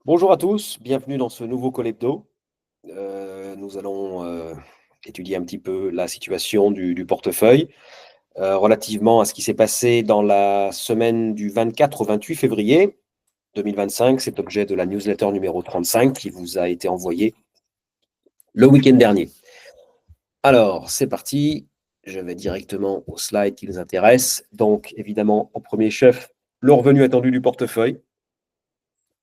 Bonjour à tous, bienvenue dans ce nouveau Call Hebdo. Nous allons étudier un petit peu la situation du portefeuille relativement à ce qui s'est passé dans la semaine du 24 au 28 février 2025. C'est l'objet de la newsletter numéro 35 qui vous a été envoyée le week-end dernier. Alors, c'est parti. Je vais directement au slide qui nous intéresse. Donc, évidemment, au premier chef, le revenu attendu du portefeuille.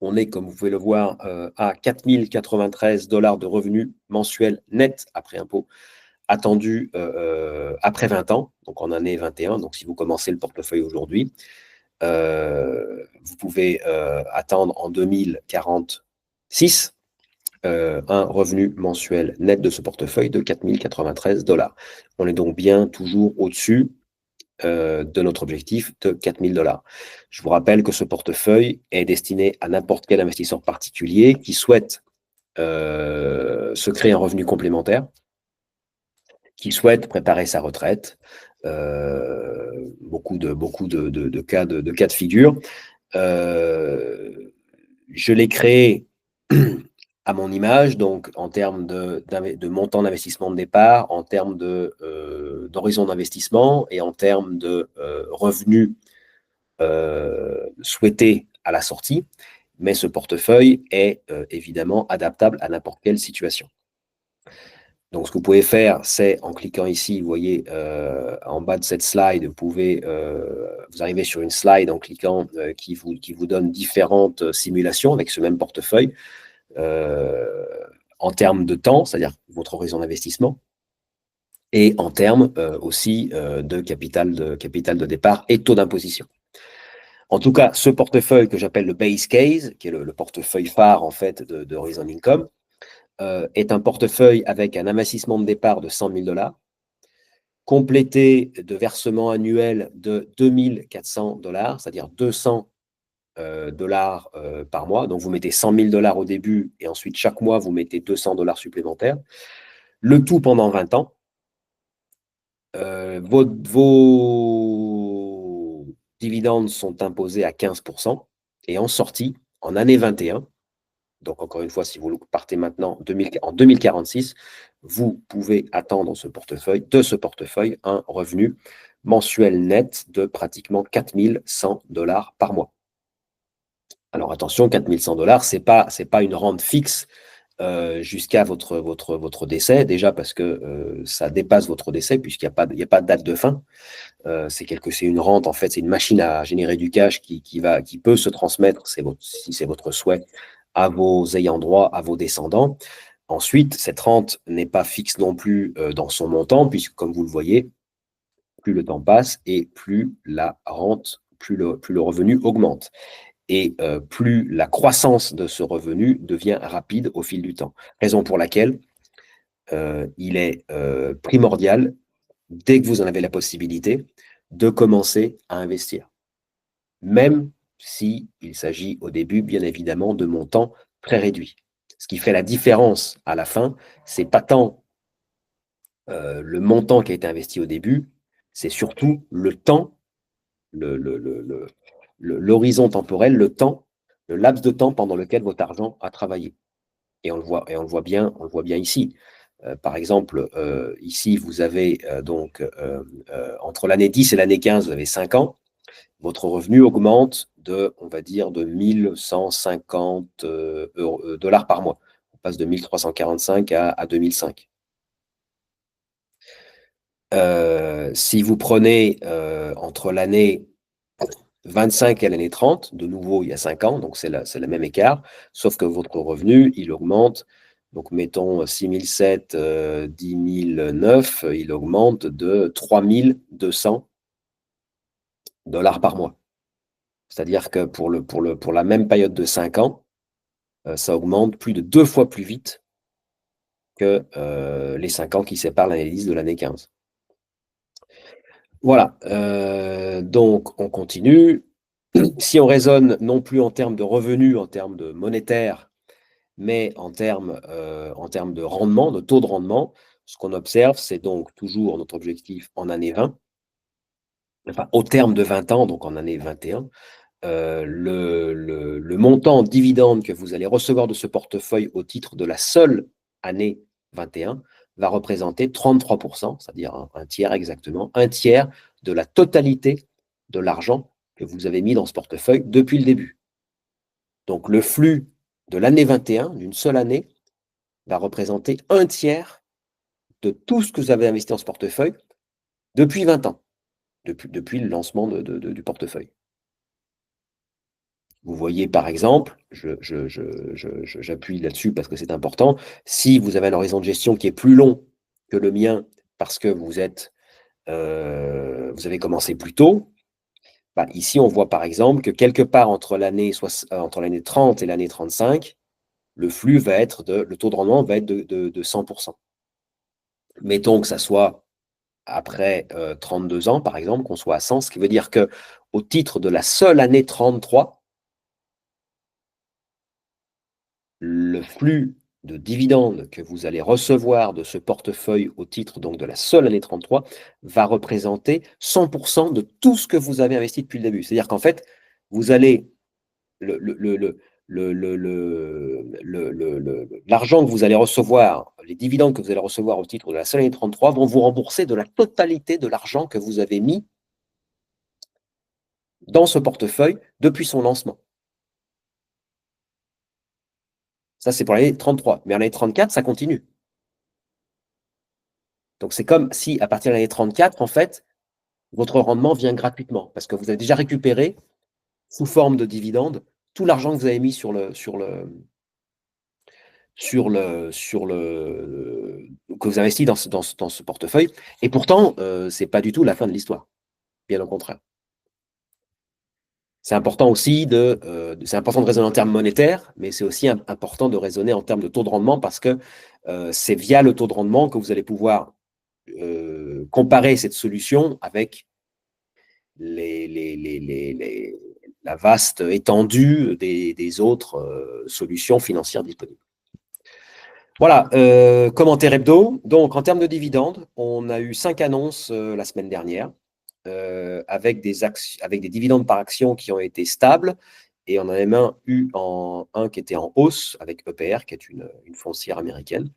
On est, comme vous pouvez le voir, à 4 093 $ de revenus mensuels nets après impôt attendu après 20 ans, donc en année 21. Donc, si vous commencez le portefeuille aujourd'hui, vous pouvez attendre en 2046 un revenu mensuel net de ce portefeuille de 4 093 $. On est donc bien toujours au-dessus de notre objectif de 4 000 $. Je vous rappelle que ce portefeuille est destiné à n'importe quel investisseur particulier qui souhaite se créer un revenu complémentaire, qui souhaite préparer sa retraite. Beaucoup de cas de figure. Je l'ai créé à mon image, donc en termes de montant d'investissement de départ, en termes d'horizon d'investissement et en termes de revenus souhaités à la sortie. Mais ce portefeuille est évidemment adaptable à n'importe quelle situation. Donc, ce que vous pouvez faire, c'est en cliquant ici, vous voyez, en bas de cette slide, vous arrivez sur une slide en cliquant qui vous donne différentes simulations avec ce même portefeuille en termes de temps, c'est-à-dire votre horizon d'investissement, et en termes aussi de capital de départ et taux d'imposition. En tout cas, ce portefeuille que j'appelle le base case, qui est le portefeuille phare en fait de Horizon Income, est un portefeuille avec un investissement de départ de 100 000 $, complété de versements annuels de 2 400 $, c'est-à-dire 200 dollars par mois. Donc, vous mettez 100 000 $ au début et ensuite, chaque mois, vous mettez 200 $ supplémentaires. Le tout pendant 20 ans. Vos dividendes sont imposés à 15% et en sortie, en année 21, donc encore une fois, si vous partez maintenant en 2046, vous pouvez attendre de ce portefeuille un revenu mensuel net de pratiquement 4 100 $ par mois. Alors attention, 4 100 $, ce n'est pas une rente fixe jusqu'à votre décès, déjà parce que ça dépasse votre décès, puisqu'il n'y a pas de date de fin. C'est une rente, en fait, c'est une machine à générer du cash qui peut se transmettre, si c'est votre souhait, à vos ayants droit, à vos descendants. Ensuite, cette rente n'est pas fixe non plus dans son montant, puisque, comme vous le voyez, plus le temps passe et plus la rente, plus le revenu augmente. Et plus la croissance de ce revenu devient rapide au fil du temps. Raison pour laquelle il est primordial, dès que vous en avez la possibilité, de commencer à investir. Même s'il s'agit au début, bien évidemment, de montants très réduits. Ce qui fait la différence à la fin, ce n'est pas tant le montant qui a été investi au début, c'est surtout le temps, l'horizon temporel, le laps de temps pendant lequel votre argent a travaillé. Et on le voit bien ici. Par exemple, ici, vous avez entre l'année 10 et l'année 15, vous avez 5 ans. Votre revenu augmente on va dire, de 1150 $ par mois. On passe de 1345 à 2005. Si vous prenez entre l'année 25 et l'année 30, de nouveau, il y a 5 ans, donc c'est le même écart, sauf que votre revenu, il augmente. Donc, mettons 6 007, 10 009, il augmente de 3 200 $ par mois. C'est-à-dire que pour la même période de 5 ans, ça augmente plus de 2 fois plus vite que les 5 ans qui séparent l'année 10 de l'année 15. Voilà, donc on continue. Si on raisonne non plus en termes de revenus, en termes de monétaire, mais en termes de rendement, de taux de rendement, ce qu'on observe, c'est donc toujours notre objectif en année 20, enfin au terme de 20 ans, donc en année 21, le montant en dividende que vous allez recevoir de ce portefeuille au titre de la seule année 21 va représenter 33%, c'est-à-dire un tiers exactement, un tiers de la totalité de l'argent que vous avez mis dans ce portefeuille depuis le début. Donc le flux de l'année 21, d'une seule année, va représenter un tiers de tout ce que vous avez investi dans ce portefeuille depuis 20 ans, depuis le lancement du portefeuille. Vous voyez par exemple, j'appuie là-dessus parce que c'est important, si vous avez un horizon de gestion qui est plus long que le mien parce que vous avez commencé plus tôt, bah, ici on voit par exemple que quelque part entre l'année 30 et l'année 35, le taux de rendement va être de 100%. Mettons que ça soit après 32 ans, par exemple, qu'on soit à 100, ce qui veut dire qu'au titre de la seule année 33, le flux de dividendes que vous allez recevoir de ce portefeuille au titre donc de la seule année 33 va représenter 100% de tout ce que vous avez investi depuis le début. C'est-à-dire qu'en fait, vous allez l'argent que vous allez recevoir, les dividendes que vous allez recevoir au titre de la seule année 33 vont vous rembourser de la totalité de l'argent que vous avez mis dans ce portefeuille depuis son lancement. Ça, c'est pour l'année 33. Mais en l'année 34, ça continue. Donc, c'est comme si, à partir de l'année 34, en fait, votre rendement vient gratuitement parce que vous avez déjà récupéré, sous forme de dividendes, tout l'argent que vous avez mis que vous avez investi dans ce portefeuille. Et pourtant, ce n'est pas du tout la fin de l'histoire. Bien au contraire. C'est important aussi c'est important de raisonner en termes monétaires, mais c'est aussi important de raisonner en termes de taux de rendement parce que c'est via le taux de rendement que vous allez pouvoir comparer cette solution avec la vaste étendue des autres solutions financières disponibles. Voilà, commentaire hebdo. Donc, en termes de dividendes, on a eu 5 annonces la semaine dernière avec des dividendes par action qui ont été stables. Et on en a même eu un qui était en hausse avec EPR, qui est une foncière américaine.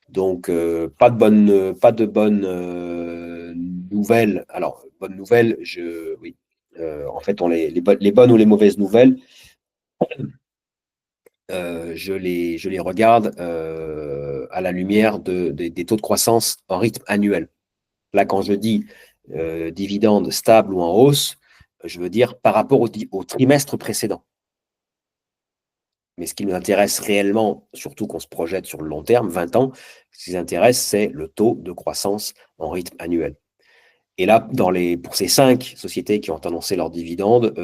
Donc, pas de bonnes nouvelles. Alors, bonnes nouvelles, oui. En fait, les bonnes ou les mauvaises nouvelles, je les regarde à la lumière des taux de croissance en rythme annuel. Là, quand je dis dividende stable ou en hausse, je veux dire par rapport au trimestre précédent. Mais ce qui nous intéresse réellement, surtout qu'on se projette sur le long terme, 20 ans, ce qui nous intéresse, c'est le taux de croissance en rythme annuel. Et là, pour ces 5 sociétés qui ont annoncé leurs dividendes,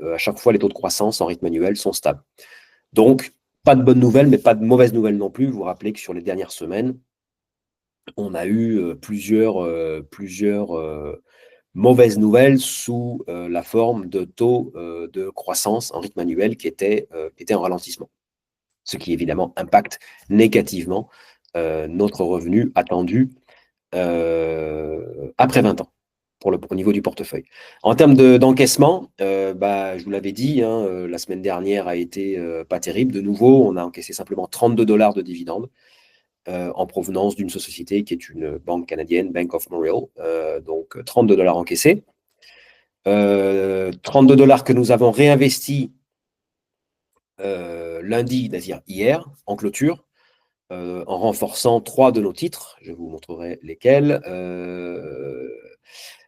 à chaque fois, les taux de croissance en rythme annuel sont stables. Donc, pas de bonnes nouvelles, mais pas de mauvaises nouvelles non plus. Vous vous rappelez que sur les dernières semaines, on a eu plusieurs mauvaises nouvelles sous la forme de taux de croissance en rythme annuel qui était en ralentissement. Ce qui évidemment impacte négativement notre revenu attendu après 20 ans au niveau du portefeuille. En termes d'encaissement, je vous l'avais dit, la semaine dernière a été pas terrible. De nouveau, on a encaissé simplement $32 de dividendes en provenance d'une société qui est une banque canadienne, Bank of Montreal. Donc, $32 encaissés. $32 que nous avons réinvestis lundi, c'est-à-dire hier, en clôture, en renforçant 3 de nos titres. Je vous montrerai lesquels.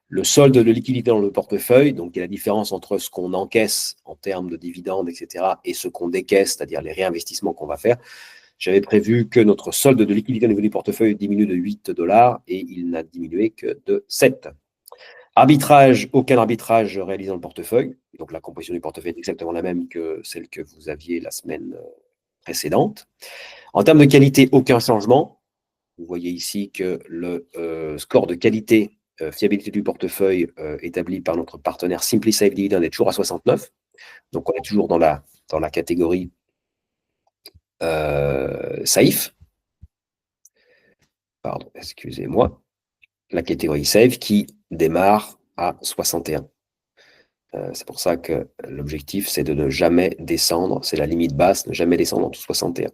Le solde de liquidité dans le portefeuille, donc il y a la différence entre ce qu'on encaisse en termes de dividendes, etc., et ce qu'on décaisse, c'est-à-dire les réinvestissements qu'on va faire. J'avais prévu que notre solde de liquidité au niveau du portefeuille diminue de $8 et il n'a diminué que de 7. Arbitrage, aucun arbitrage réalisé dans le portefeuille. Donc la composition du portefeuille est exactement la même que celle que vous aviez la semaine précédente. En termes de qualité, aucun changement. Vous voyez ici que le score de qualité, fiabilité du portefeuille établi par notre partenaire SimpliSafe Dividend est toujours à 69. Donc on est toujours dans la catégorie safe. Pardon, excusez-moi. La catégorie safe qui démarre à 61. C'est pour ça que l'objectif, c'est de ne jamais descendre. C'est la limite basse, ne jamais descendre en dessous de 61.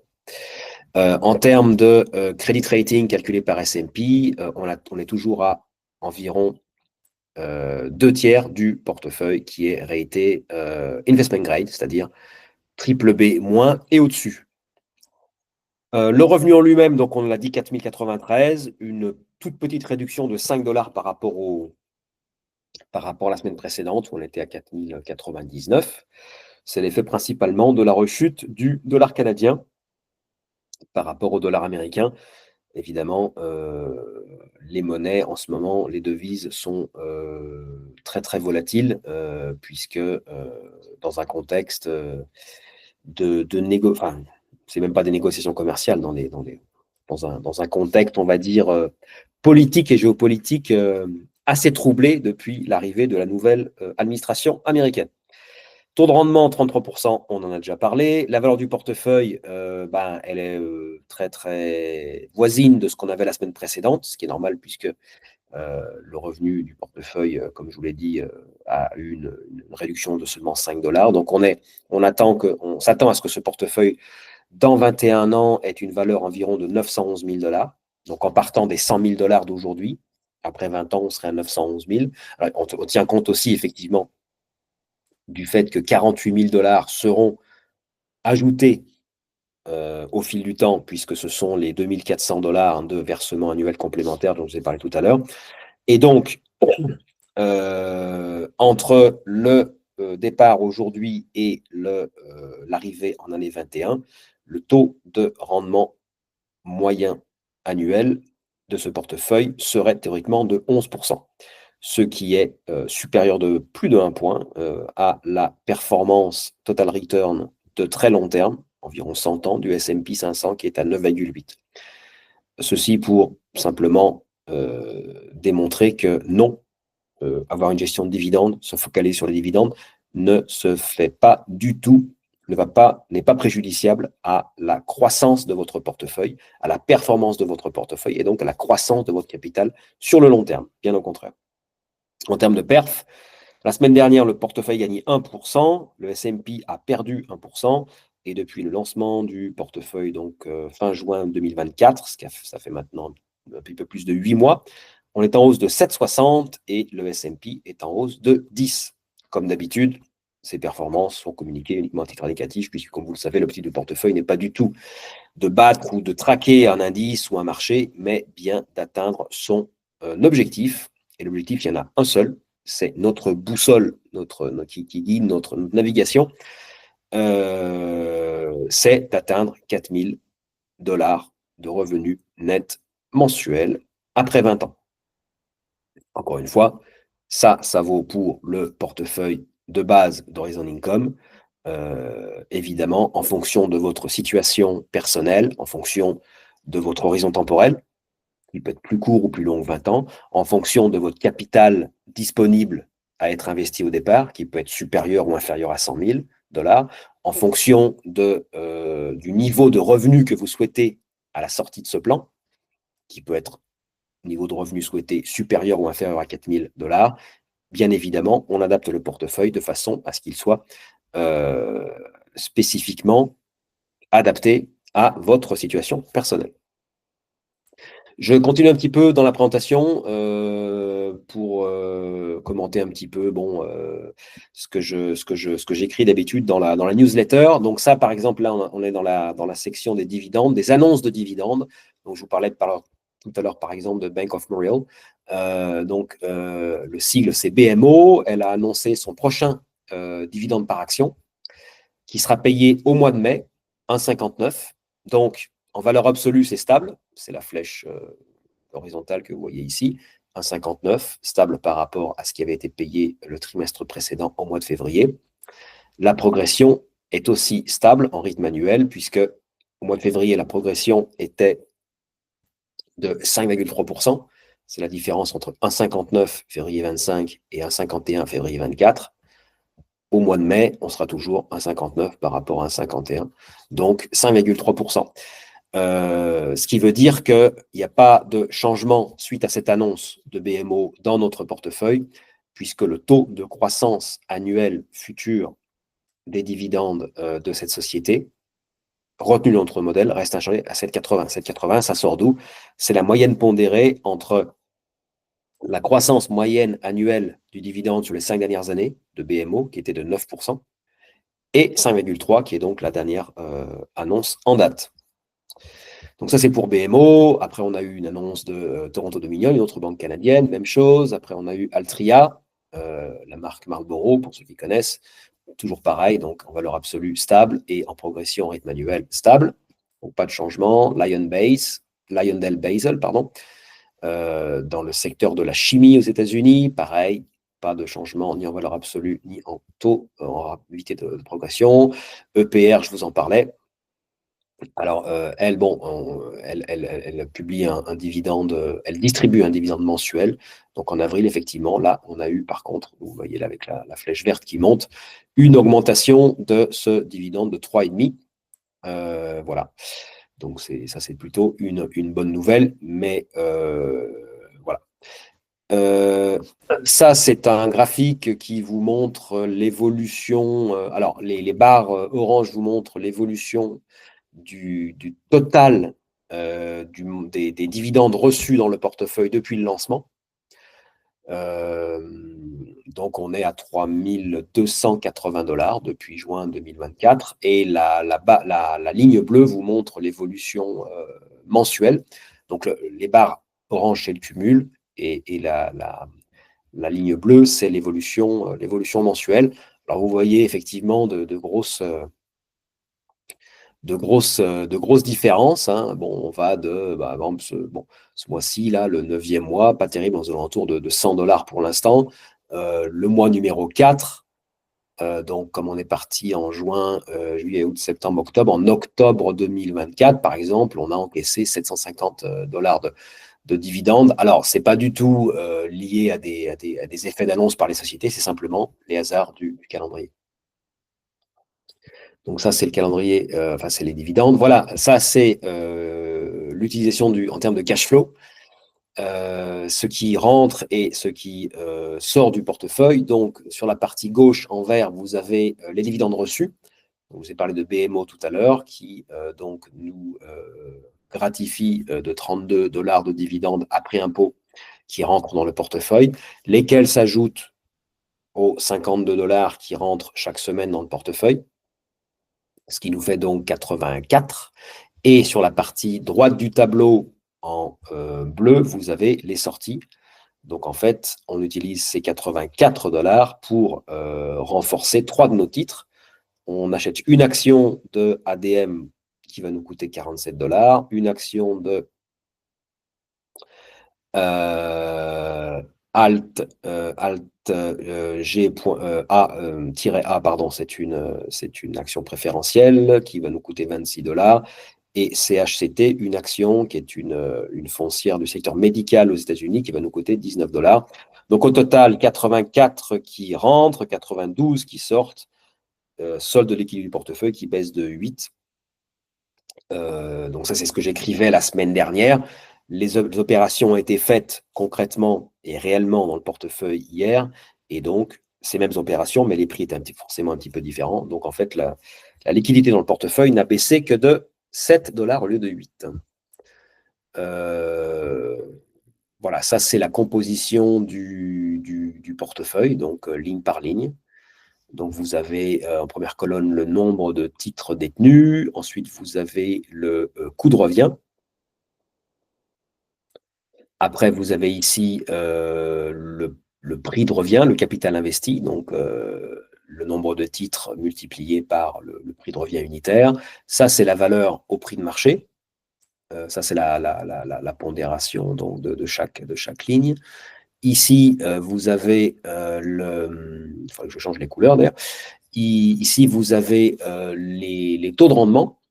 En termes de credit rating calculé par S&P, on est toujours à environ 2/3 du portefeuille qui est raté investment grade, c'est-à-dire triple B- et au-dessus. Le revenu en lui-même, donc on l'a dit, 4093, une toute petite réduction de 5 $ par rapport à la semaine précédente où on était à 4099. C'est l'effet principalement de la rechute du dollar canadien par rapport au dollar américain. Évidemment, les monnaies en ce moment, les devises sont très très volatiles puisque dans un contexte enfin, c'est même pas des négociations commerciales, dans un contexte, on va dire, politique et géopolitique assez troublé depuis l'arrivée de la nouvelle administration américaine. Taux de rendement, 33%, on en a déjà parlé. La valeur du portefeuille, elle est très, très voisine de ce qu'on avait la semaine précédente, ce qui est normal puisque le revenu du portefeuille, comme je vous l'ai dit, a eu une réduction de seulement 5 $. Donc, on s'attend à ce que ce portefeuille, dans 21 ans, ait une valeur environ de 911 000 $. Donc, en partant des 100 000 $ d'aujourd'hui, après 20 ans, on serait à 911 000. Alors, on tient compte aussi, effectivement, du fait que 48 000 $ seront ajoutés au fil du temps, puisque ce sont les 2400 $ de versement annuel complémentaire dont je vous ai parlé tout à l'heure. Et donc, entre le départ aujourd'hui et l'arrivée en année 21, le taux de rendement moyen annuel de ce portefeuille serait théoriquement de 11%, ce qui est supérieur de plus de 1 point à la performance total return de très long terme, environ 100 ans, du S&P 500 qui est à 9,8. Ceci pour simplement démontrer que non, avoir une gestion de dividendes, se focaliser sur les dividendes, ne se fait pas du tout, n'est pas préjudiciable à la croissance de votre portefeuille, à la performance de votre portefeuille et donc à la croissance de votre capital sur le long terme, bien au contraire. En termes de perf, la semaine dernière, le portefeuille gagnait 1%, le S&P a perdu 1%, et depuis le lancement du portefeuille, donc fin juin 2024, ça fait maintenant un peu plus de 8 mois, on est en hausse de 7,60 et le S&P est en hausse de 10. Comme d'habitude, ces performances sont communiquées uniquement à titre indicatif, puisque, comme vous le savez, l'objectif du portefeuille n'est pas du tout de battre ou de traquer un indice ou un marché, mais bien d'atteindre son objectif. Et l'objectif, il y en a un seul, c'est notre boussole, qui guide notre navigation, c'est d'atteindre 4 000 $ de revenus nets mensuels après 20 ans. Encore une fois, ça vaut pour le portefeuille de base d'Horizon Income. Évidemment, en fonction de votre situation personnelle, en fonction de votre horizon temporel, qui peut être plus court ou plus long, 20 ans, en fonction de votre capital disponible à être investi au départ, qui peut être supérieur ou inférieur à 100 000 $, en fonction du niveau de revenu que vous souhaitez à la sortie de ce plan, qui peut être niveau de revenu souhaité supérieur ou inférieur à 4 000 $. Bien évidemment, on adapte le portefeuille de façon à ce qu'il soit spécifiquement adapté à votre situation personnelle. Je continue un petit peu dans la présentation pour commenter un petit peu ce que j'écris d'habitude dans la newsletter. Donc ça, par exemple, là, on est dans la section des dividendes, des annonces de dividendes. Donc je vous parlais tout à l'heure, par exemple, de Bank of Montreal. Le sigle, c'est BMO. Elle a annoncé son prochain dividende par action qui sera payé au mois de mai, 1,59. Donc, en valeur absolue, c'est stable. C'est la flèche horizontale que vous voyez ici. 1,59, stable par rapport à ce qui avait été payé le trimestre précédent au mois de février. La progression est aussi stable en rythme annuel, puisque au mois de février, la progression était de 5,3%. C'est la différence entre 1,59 février 25 et 1,51 février 24. Au mois de mai, on sera toujours à 1,59 par rapport à 1,51, donc 5,3%. Ce qui veut dire qu'il n'y a pas de changement suite à cette annonce de BMO dans notre portefeuille, puisque le taux de croissance annuel futur des dividendes de cette société, retenu dans notre modèle, reste inchangé à 7,80. 7,80, ça sort d'où? C'est la moyenne pondérée entre la croissance moyenne annuelle du dividende sur les 5 dernières années de BMO, qui était de 9%, et 5,3, qui est donc la dernière annonce en date. Donc ça, c'est pour BMO. Après, on a eu une annonce de Toronto Dominion, une autre banque canadienne, même chose. Après, on a eu Altria, la marque Marlboro, pour ceux qui connaissent. Toujours pareil, donc en valeur absolue stable et en progression en rythme annuel stable. Donc pas de changement. Lyondell Basel, pardon, dans le secteur de la chimie aux États-Unis, pareil, pas de changement ni en valeur absolue ni en taux, en rapidité de progression. EPR, je vous en parlais. Alors, elle, bon, elle publie un dividende, elle distribue un dividende mensuel. Donc, en avril, effectivement, là, on a eu, par contre, vous voyez là avec la flèche verte qui monte, une augmentation de ce dividende de 3,5. Voilà. Donc, ça, c'est plutôt une bonne nouvelle. Mais voilà. Ça, c'est un graphique qui vous montre l'évolution. Alors, les barres orange vous montrent l'évolution du total des dividendes reçus dans le portefeuille depuis le lancement. Donc, on est à 3 280 $ depuis juin 2024. Et la ligne bleue vous montre l'évolution mensuelle. Donc, les barres orange, c'est le cumul. Et la ligne bleue, c'est l'évolution mensuelle. Alors, vous voyez effectivement de grosses différences. Hein. Bon, on va de, par exemple, ce mois-ci, là, le 9e mois, pas terrible, aux alentours de 100 $ pour l'instant. Le mois numéro 4, donc comme on est parti en juin, juillet, août, septembre, octobre, en octobre 2024, par exemple, on a encaissé 750 $ de dividendes. Alors, ce n'est pas du tout lié à des effets d'annonce par les sociétés, c'est simplement les hasards du calendrier. Donc ça, c'est le calendrier, enfin, c'est les dividendes. Voilà, ça, c'est l'utilisation en termes de cash flow, ce qui rentre et ce qui sort du portefeuille. Donc, sur la partie gauche, en vert, vous avez les dividendes reçus. Je vous ai parlé de BMO tout à l'heure, qui donc nous gratifie de 32 $ de dividendes après impôt qui rentrent dans le portefeuille, lesquels s'ajoutent aux 52 $ qui rentrent chaque semaine dans le portefeuille, ce qui nous fait donc 84. Et sur la partie droite du tableau, en bleu, vous avez les sorties. Donc, en fait, on utilise ces 84 $ pour renforcer 3 de nos titres. On achète une action de ADM qui va nous coûter 47 $, une action de Alt G.A-A, pardon, c'est une action préférentielle qui va nous coûter 26 $. Et CHCT, une action qui est une foncière du secteur médical aux États-Unis qui va nous coûter 19 $. Donc au total, 84 qui rentrent, 92 qui sortent, solde de l'équilibre du portefeuille qui baisse de 8. Donc ça, c'est ce que j'écrivais la semaine dernière. Les opérations ont été faites concrètement et réellement dans le portefeuille hier. Et donc, ces mêmes opérations, mais les prix étaient forcément un petit peu différents. Donc, en fait, la liquidité dans le portefeuille n'a baissé que de 7 $ au lieu de 8. Voilà, ça, c'est la composition du portefeuille, donc ligne par ligne. Donc, vous avez en première colonne le nombre de titres détenus. Ensuite, vous avez le coût de revient. Après, vous avez ici le prix de revient, le capital investi, donc le nombre de titres multiplié par le prix de revient unitaire. Ça, c'est la valeur au prix de marché. Ça, c'est la pondération donc, de chaque ligne. Ici, vous avez il faudrait que je change les couleurs d'ailleurs. Ici, vous avez les taux de rendement.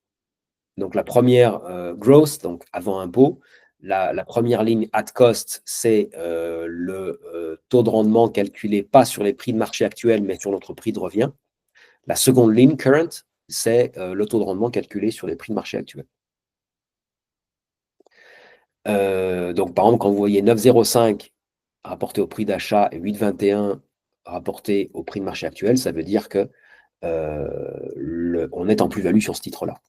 Donc, la première growth, donc avant impôt, la première ligne at cost, c'est le taux de rendement calculé pas sur les prix de marché actuels, mais sur notre prix de revient. La seconde ligne, current, c'est le taux de rendement calculé sur les prix de marché actuels. Donc, par exemple, quand vous voyez 9,05 rapporté au prix d'achat et 8,21 rapporté au prix de marché actuel, ça veut dire que on est en plus-value sur ce titre-là.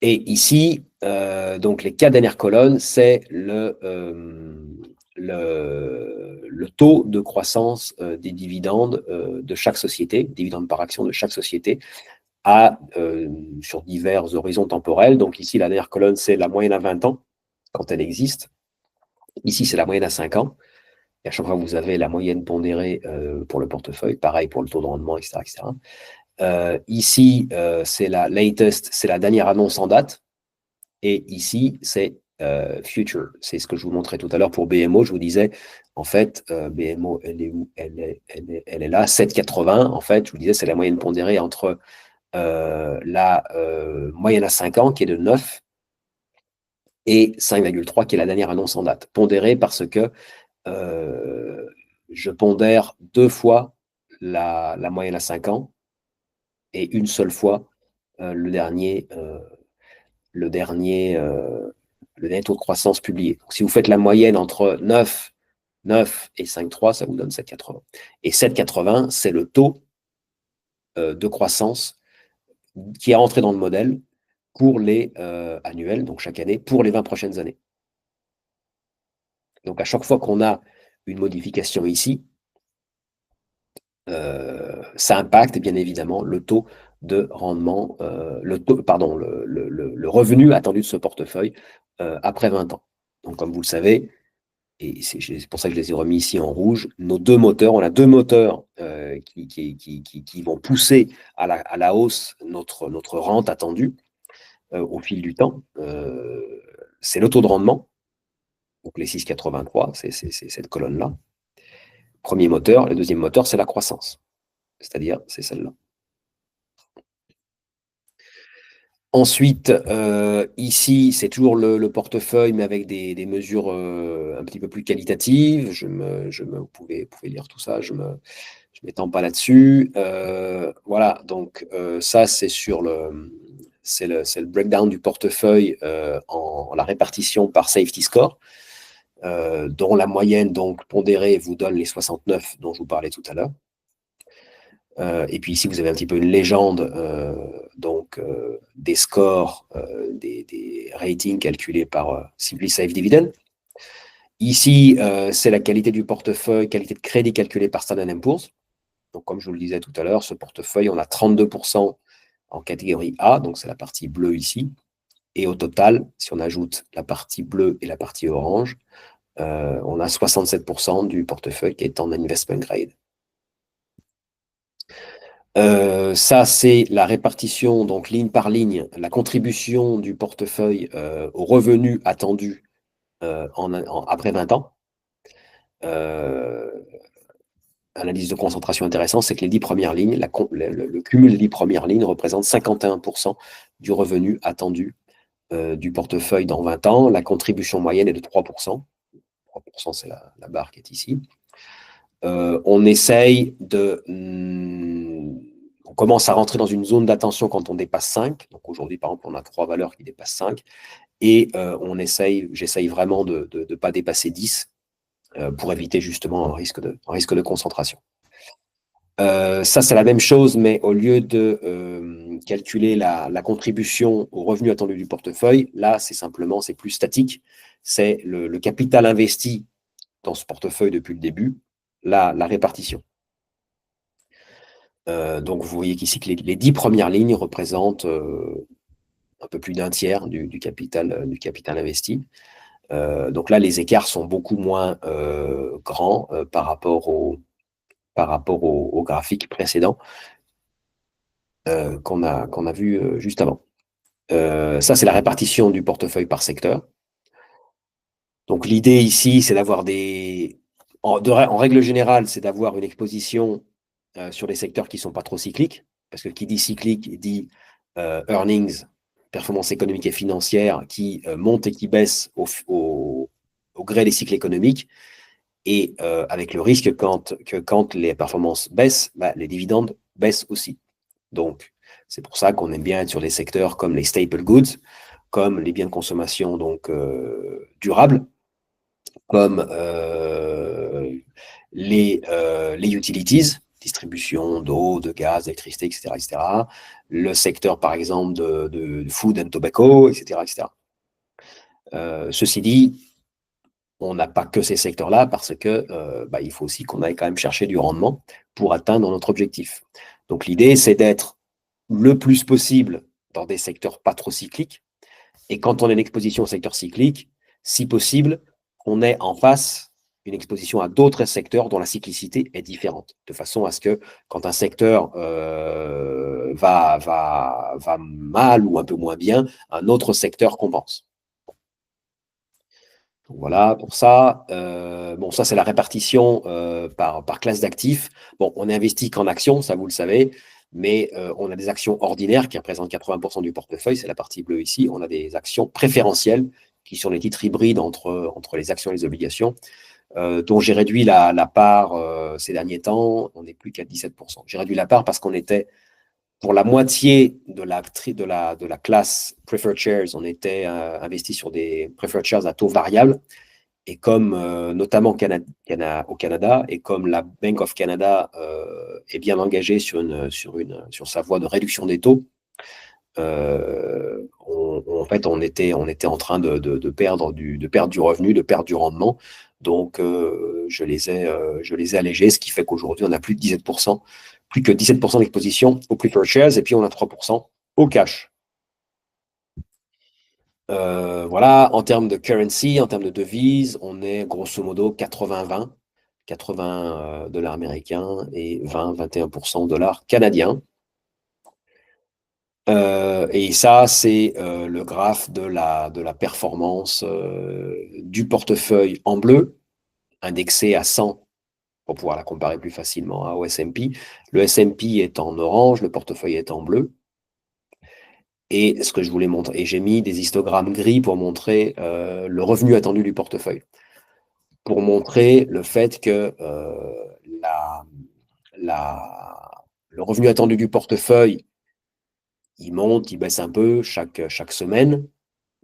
Et ici, donc les 4 dernières colonnes, c'est le taux de croissance des dividendes de chaque société, dividendes par action de chaque société, sur divers horizons temporels. Donc ici, la dernière colonne, c'est la moyenne à 20 ans, quand elle existe. Ici, c'est la moyenne à 5 ans. Et à chaque fois, vous avez la moyenne pondérée pour le portefeuille, pareil pour le taux de rendement, etc. etc. Ici, c'est la latest, c'est la dernière annonce en date. Et ici, c'est future. C'est ce que je vous montrais tout à l'heure pour BMO. Je vous disais, en fait, BMO, elle est où? Elle est là, 7,80. En fait, je vous disais, c'est la moyenne pondérée entre la moyenne à 5 ans, qui est de 9, et 5,3, qui est la dernière annonce en date. Pondérée parce que je pondère 2 fois la moyenne à 5 ans et une seule fois le dernier taux de croissance publié. Donc, si vous faites la moyenne entre 9 et 5,3, ça vous donne 7,80. Et 7,80, c'est le taux de croissance qui est rentré dans le modèle pour les annuels, donc chaque année, pour les 20 prochaines années. Donc, à chaque fois qu'on a une modification ici, ça impacte bien évidemment le taux de rendement, le revenu attendu de ce portefeuille après 20 ans. Donc, comme vous le savez, et c'est pour ça que je les ai remis ici en rouge, nos deux moteurs, on a deux moteurs qui vont pousser à la hausse notre rente attendue au fil du temps. C'est le taux de rendement, donc les 6,83, c'est cette colonne-là. Premier moteur, le deuxième moteur, c'est la croissance, c'est-à-dire c'est celle-là. Ensuite, ici, c'est toujours le portefeuille, mais avec des mesures un petit peu plus qualitatives. Vous pouvez lire tout ça, je m'étends pas là-dessus. Voilà, donc ça, c'est le breakdown du portefeuille en la répartition par safety score, dont la moyenne donc pondérée vous donne les 69 dont je vous parlais tout à l'heure. Et puis ici, vous avez un petit peu une légende des scores, des ratings calculés par Simply Safe Dividend. Ici, c'est la qualité du portefeuille, qualité de crédit calculée par Standard & Poor's. Donc, comme je vous le disais tout à l'heure, ce portefeuille, on a 32% en catégorie A, donc c'est la partie bleue ici. Et au total, si on ajoute la partie bleue et la partie orange, on a 67% du portefeuille qui est en investment grade. Ça, c'est la répartition, donc ligne par ligne, la contribution du portefeuille au revenu attendu après 20 ans. Un indice de concentration intéressant, c'est que les 10 premières lignes, le cumul des 10 premières lignes représente 51% du revenu attendu du portefeuille dans 20 ans. La contribution moyenne est de 3%. 3%, c'est la barre qui est ici. On essaye on commence à rentrer dans une zone d'attention quand on dépasse 5. Donc aujourd'hui, par exemple, on a 3 valeurs qui dépassent 5. Et j'essaye vraiment de ne pas dépasser 10 pour éviter justement un risque de concentration. Ça, c'est la même chose, mais au lieu de calculer la contribution au revenu attendu du portefeuille, là, c'est plus statique. C'est le capital investi dans ce portefeuille depuis le début, la répartition. Donc, vous voyez qu'ici que les 10 premières lignes représentent un peu plus d'un tiers du capital investi. Donc là, les écarts sont beaucoup moins grands par rapport au graphique précédent qu'on a vu juste avant. Ça, c'est la répartition du portefeuille par secteur. Donc l'idée ici, c'est d'avoir en règle générale, c'est d'avoir une exposition sur des secteurs qui ne sont pas trop cycliques, parce que qui dit cyclique dit earnings, performance économique et financière, qui monte et qui baisse au gré des cycles économiques, et avec le risque que quand les performances baissent, les dividendes baissent aussi. Donc, c'est pour ça qu'on aime bien être sur des secteurs comme les staple goods, comme les biens de consommation donc durables, comme les utilities, distribution d'eau, de gaz, d'électricité, etc., etc. Le secteur, par exemple, de food and tobacco, etc., etc. Ceci dit, on n'a pas que ces secteurs-là parce que il faut aussi qu'on aille quand même chercher du rendement pour atteindre notre objectif. Donc l'idée, c'est d'être le plus possible dans des secteurs pas trop cycliques. Et quand on a une exposition au secteur cyclique, si possible, on ait en face une exposition à d'autres secteurs dont la cyclicité est différente, de façon à ce que quand un secteur va mal ou un peu moins bien, un autre secteur compense. Donc voilà pour ça. Bon, ça, c'est la répartition par classe d'actifs. Bon, on n'investit qu'en actions, ça vous le savez, mais on a des actions ordinaires qui représentent 80% du portefeuille, c'est la partie bleue ici. On a des actions préférentielles qui sont les titres hybrides entre les actions et les obligations, dont j'ai réduit la part ces derniers temps. On n'est plus qu'à 17%. J'ai réduit la part parce qu'on était pour la moitié de la classe Preferred Shares, on était investi sur des Preferred Shares à taux variable. Et comme, notamment au Canada, et comme la Bank of Canada est bien engagée sur sa voie de réduction des taux, en fait, on était en train de perdre du revenu, de perdre du rendement. Donc, je les ai allégés, ce qui fait qu'aujourd'hui, on a plus que 17% d'exposition aux preferred shares, et puis on a 3% au cash. Voilà, en termes de currency, en termes de devises, on est grosso modo 80-20, 80 dollars américains et 21% dollars canadiens. Et ça, c'est le graphe de la performance du portefeuille en bleu, indexé à 100 pour pouvoir la comparer plus facilement au S&P. Le S&P est en orange, le portefeuille est en bleu. Et ce que je voulais montrer, et j'ai mis des histogrammes gris pour montrer le revenu attendu du portefeuille, pour montrer le fait que le revenu attendu du portefeuille, il monte, il baisse un peu chaque semaine.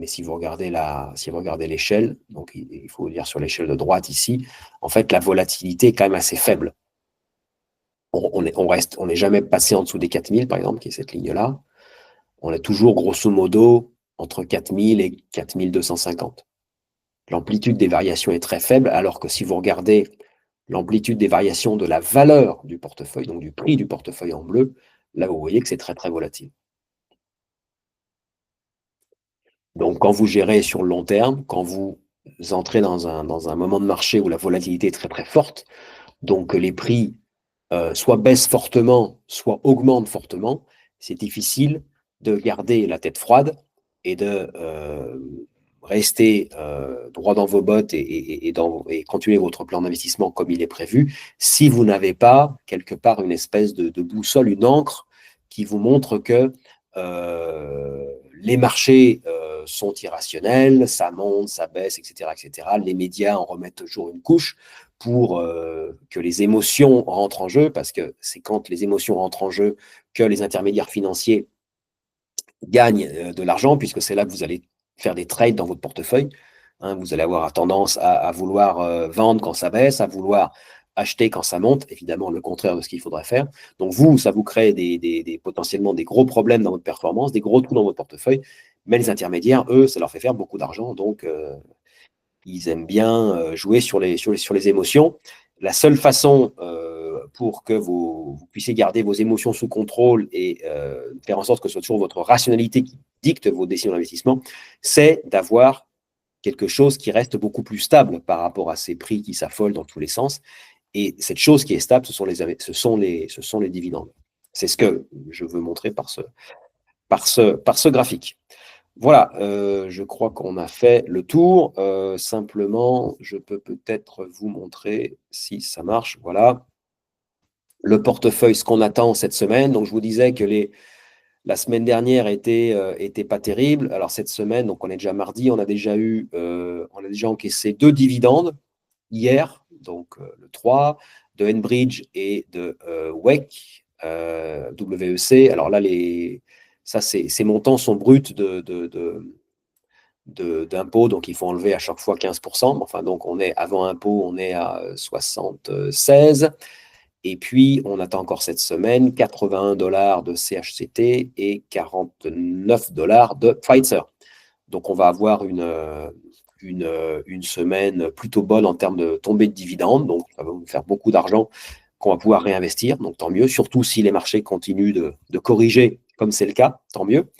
Mais si vous regardez l'échelle, donc il faut lire sur l'échelle de droite ici, en fait, la volatilité est quand même assez faible. On n'est jamais passé en dessous des 4000, par exemple, qui est cette ligne-là. On est toujours, grosso modo, entre 4000 et 4250. L'amplitude des variations est très faible, alors que si vous regardez l'amplitude des variations de la valeur du portefeuille, donc du prix du portefeuille en bleu, là, vous voyez que c'est très, très volatile. Donc, quand vous gérez sur le long terme, quand vous entrez dans un moment de marché où la volatilité est très, très forte, donc les prix soit baissent fortement, soit augmentent fortement, c'est difficile de garder la tête froide et de rester droit dans vos bottes et continuer votre plan d'investissement comme il est prévu, si vous n'avez pas quelque part une espèce de boussole, une encre qui vous montre que les marchés sont irrationnels, ça monte, ça baisse, etc., etc. Les médias en remettent toujours une couche pour que les émotions rentrent en jeu, parce que c'est quand les émotions rentrent en jeu que les intermédiaires financiers gagnent de l'argent, puisque c'est là que vous allez faire des trades dans votre portefeuille. Hein, vous allez avoir tendance à vouloir vendre quand ça baisse, à vouloir acheter quand ça monte, évidemment le contraire de ce qu'il faudrait faire. Donc vous, ça vous crée potentiellement des gros problèmes dans votre performance, des gros trous dans votre portefeuille, mais les intermédiaires, eux, ça leur fait faire beaucoup d'argent, donc ils aiment bien jouer sur les émotions. La seule façon pour que vous puissiez garder vos émotions sous contrôle et faire en sorte que ce soit toujours votre rationalité qui dicte vos décisions d'investissement, c'est d'avoir quelque chose qui reste beaucoup plus stable par rapport à ces prix qui s'affolent dans tous les sens. Et cette chose qui est stable, ce sont les dividendes. C'est ce que je veux montrer par ce graphique. Voilà, je crois qu'on a fait le tour. Simplement, je peux peut-être vous montrer si ça marche. Voilà, le portefeuille, ce qu'on attend cette semaine. Donc, je vous disais que la semaine dernière était pas terrible. Alors, cette semaine, donc on est déjà mardi, on a déjà encaissé 2 dividendes hier, donc le 3, de Enbridge et de WEC, WEC. Alors là, ces montants sont bruts d'impôts, donc il faut enlever à chaque fois 15%. Enfin, donc on est avant impôt, on est à 76. Et puis, on attend encore cette semaine 81 $ de CHCT et 49 $ de Pfizer. Donc, on va avoir une semaine plutôt bonne en termes de tombée de dividendes. Donc, ça va nous faire beaucoup d'argent qu'on va pouvoir réinvestir. Donc, tant mieux, surtout si les marchés continuent de corriger, comme c'est le cas, tant mieux.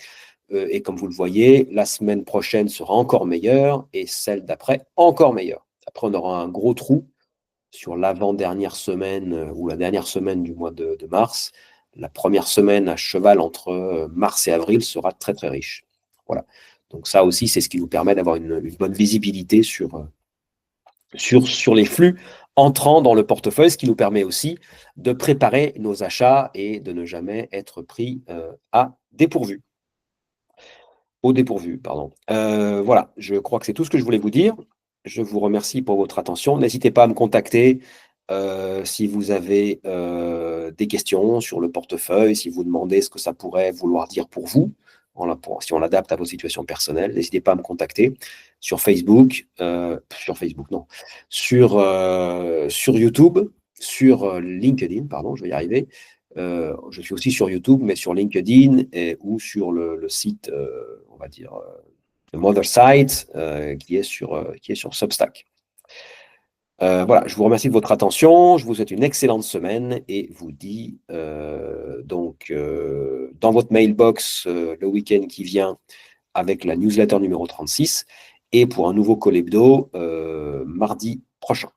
Et comme vous le voyez, la semaine prochaine sera encore meilleure et celle d'après encore meilleure. Après, on aura un gros trou sur l'avant-dernière semaine ou la dernière semaine du mois de mars. La première semaine à cheval entre mars et avril sera très, très riche. Voilà. Donc ça aussi, c'est ce qui nous permet d'avoir une bonne visibilité sur les flux entrant dans le portefeuille, ce qui nous permet aussi de préparer nos achats et de ne jamais être pris à dépourvu. Au dépourvu, pardon. Voilà, je crois que c'est tout ce que je voulais vous dire. Je vous remercie pour votre attention. N'hésitez pas à me contacter si vous avez des questions sur le portefeuille, si vous demandez ce que ça pourrait vouloir dire pour vous, si on l'adapte à vos situations personnelles. N'hésitez pas à me contacter sur Facebook, non, sur YouTube, sur LinkedIn, pardon, je vais y arriver. Je suis aussi sur YouTube, mais sur LinkedIn ou sur le site, on va dire, le Mother Site, qui est sur Substack. Voilà, je vous remercie de votre attention, je vous souhaite une excellente semaine et vous dis donc dans votre mailbox le week-end qui vient avec la newsletter numéro 36 et pour un nouveau call hebdo mardi prochain.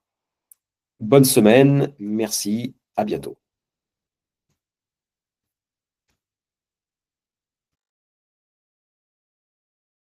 Bonne semaine, merci, à bientôt.